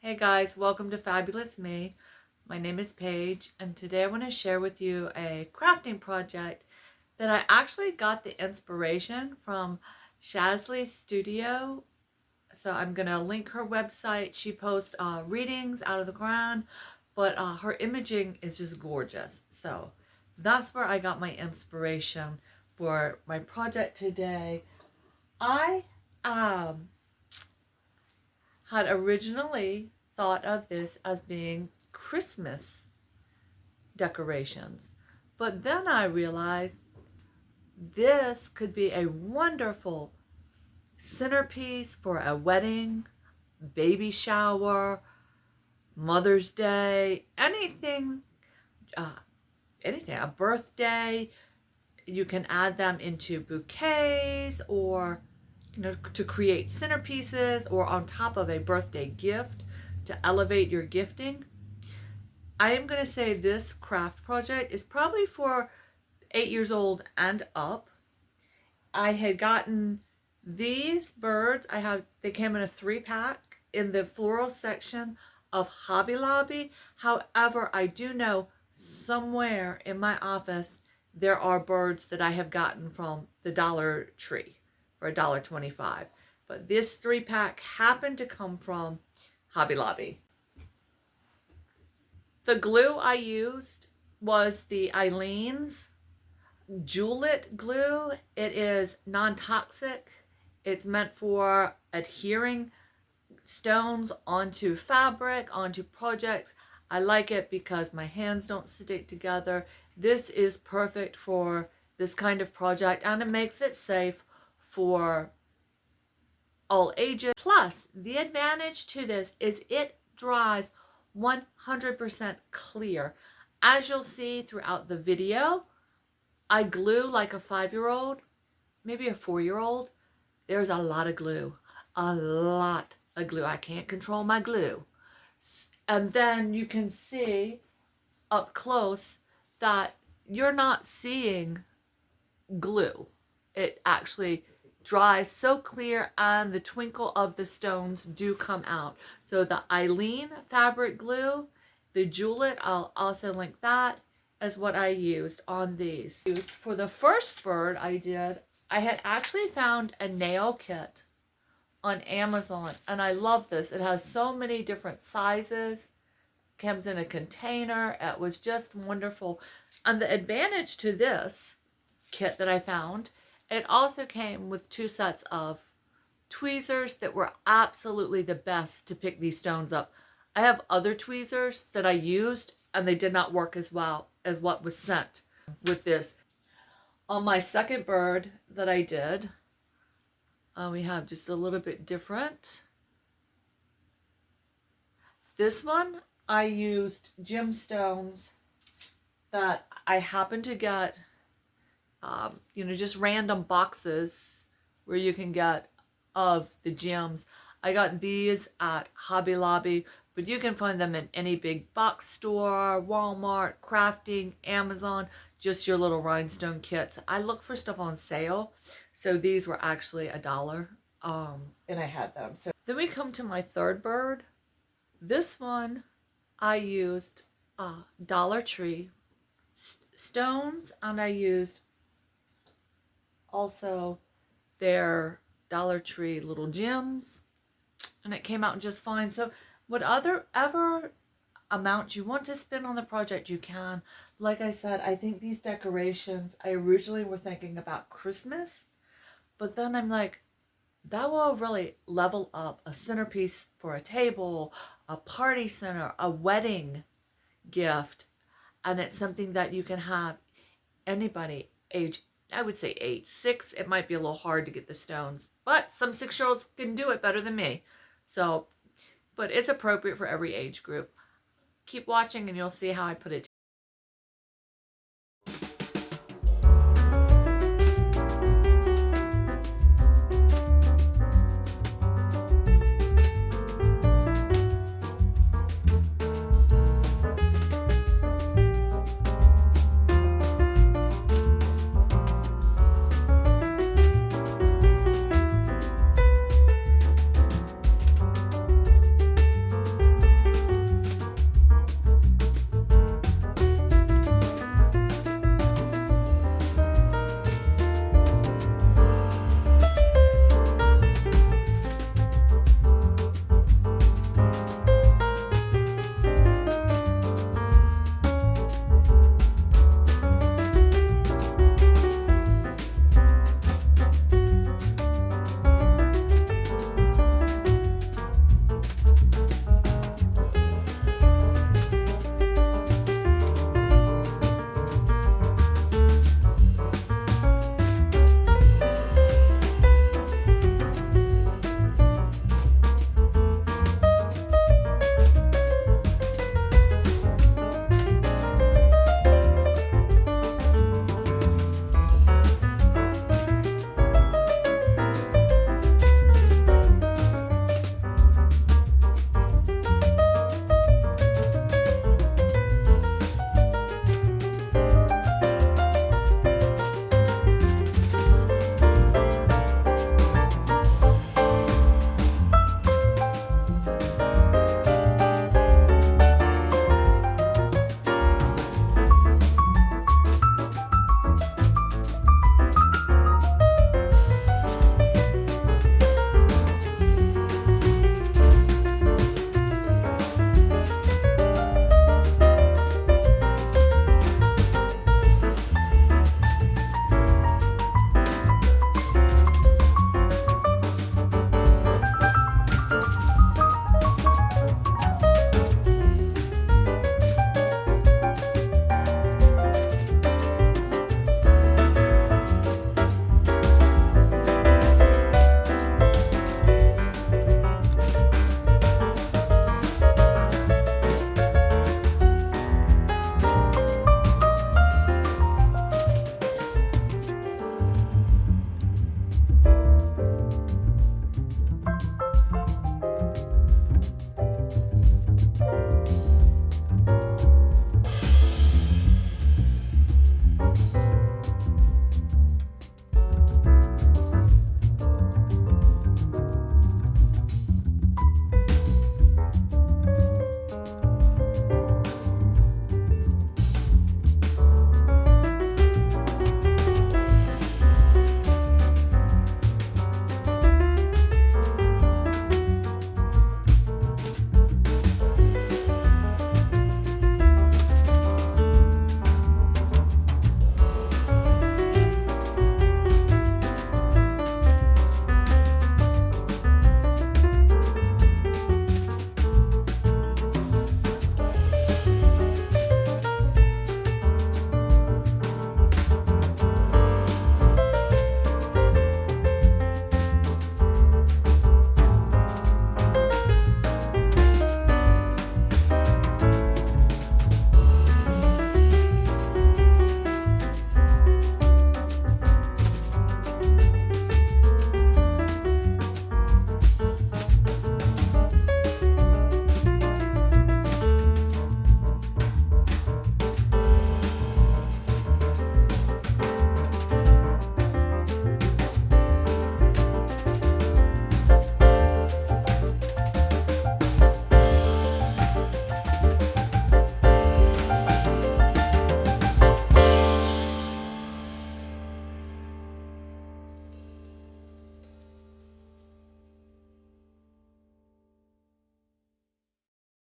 Hey guys, welcome to Fabulous Me. My name is Paige, and today I want to share with you a crafting project that I actually got the inspiration from Shazli Studio. So I'm going to link her website. She posts readings out of the Quran, but her imaging is just gorgeous. So that's where I got my inspiration for my project today. I had originally thought of this as being Christmas decorations, but then I realized this could be a wonderful centerpiece for a wedding, baby shower, Mother's Day, anything, a birthday. You can add them into bouquets or to create centerpieces or on top of a birthday gift to elevate your gifting. I am going to say this craft project is probably for 8 years old and up. I had gotten these birds. They came in a 3-pack in the floral section of Hobby Lobby. However, I do know somewhere in my office there are birds that I have gotten from the Dollar Tree for $1.25. But this 3-pack happened to come from Hobby Lobby. The glue I used was the Aleene's Julep glue. It is non-toxic. It's meant for adhering stones onto fabric, onto projects. I like it because my hands don't stick together. This is perfect for this kind of project, and it makes it safe for all ages. Plus, the advantage to this is it dries 100% clear. As you'll see throughout the video, I glue like a 5-year-old, maybe a 4-year-old. There's a lot of glue. A lot of glue. I can't control my glue. And then you can see up close that you're not seeing glue. It actually dries so clear, and the twinkle of the stones do come out. So the Aleene fabric glue, the Julep, I'll also link that, as what I used on these. For the first bird I had actually found a nail kit on Amazon, and I love this. It has so many different sizes, comes in a container. It was just wonderful. And the advantage to this kit that I found, it also came with 2 sets of tweezers that were absolutely the best to pick these stones up. I have other tweezers that I used and they did not work as well as what was sent with this. On my second bird that I did, we have just a little bit different. This one, I used gemstones that I happened to get, just random boxes where you can get of the gems. I got these at Hobby Lobby, but you can find them in any big box store, Walmart, Crafting, Amazon, just your little rhinestone kits. I look for stuff on sale, so these were actually $1, and I had them. So then we come to my third bird. This one I used Dollar Tree stones, and I used also their Dollar Tree little gems, and it came out just fine. So whatever amount you want to spend on the project, you can. Like I said, I think these decorations, I originally were thinking about Christmas, but then I'm like, that will really level up a centerpiece for a table, a party center, a wedding gift, and it's something that you can have anybody age, I would say 8, 6. It might be a little hard to get the stones, but some 6-year-olds can do it better than me. So, but it's appropriate for every age group. Keep watching and you'll see how I put it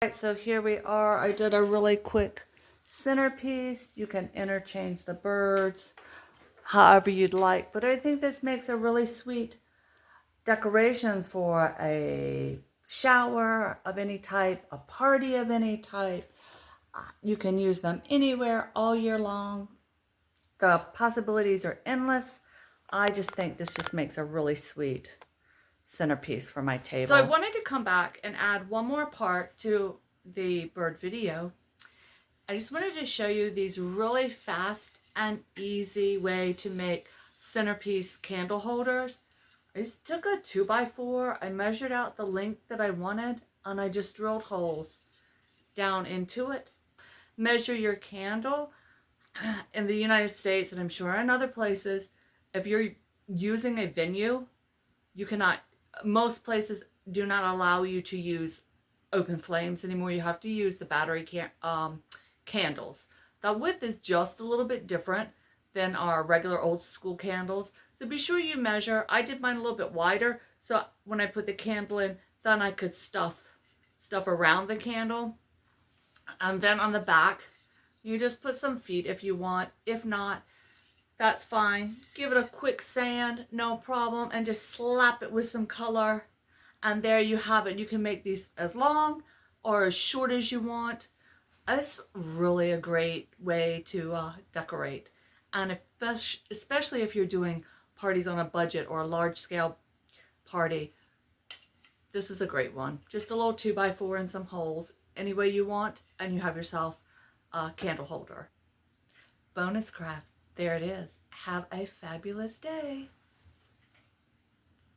Alright, so here we are. I did a really quick centerpiece. You can interchange the birds however you'd like, but I think this makes a really sweet decorations for a shower of any type, a party of any type. You can use them anywhere all year long. The possibilities are endless. I just think this just makes a really sweet centerpiece for my table. So I wanted to come back and add one more part to the bird video. I just wanted to show you these really fast and easy way to make centerpiece candle holders. I just took a 2x4, I measured out the length that I wanted, and I just drilled holes down into it. Measure your candle. In the United States, and I'm sure in other places, if you're using a venue, you cannot, most places do not allow you to use open flames anymore. You have to use the battery candles. The width is just a little bit different than our regular old school candles. So be sure you measure. I did mine a little bit wider, so when I put the candle in, then I could stuff around the candle. And then on the back, you just put some feet if you want. If not, that's fine. Give it a quick sand, no problem, and just slap it with some color. And there you have it. You can make these as long or as short as you want. It's really a great way to decorate. And especially if you're doing parties on a budget or a large scale party, this is a great one. Just a little 2x4 and some holes any way you want, and you have yourself a candle holder. Bonus craft. There it is. Have a fabulous day.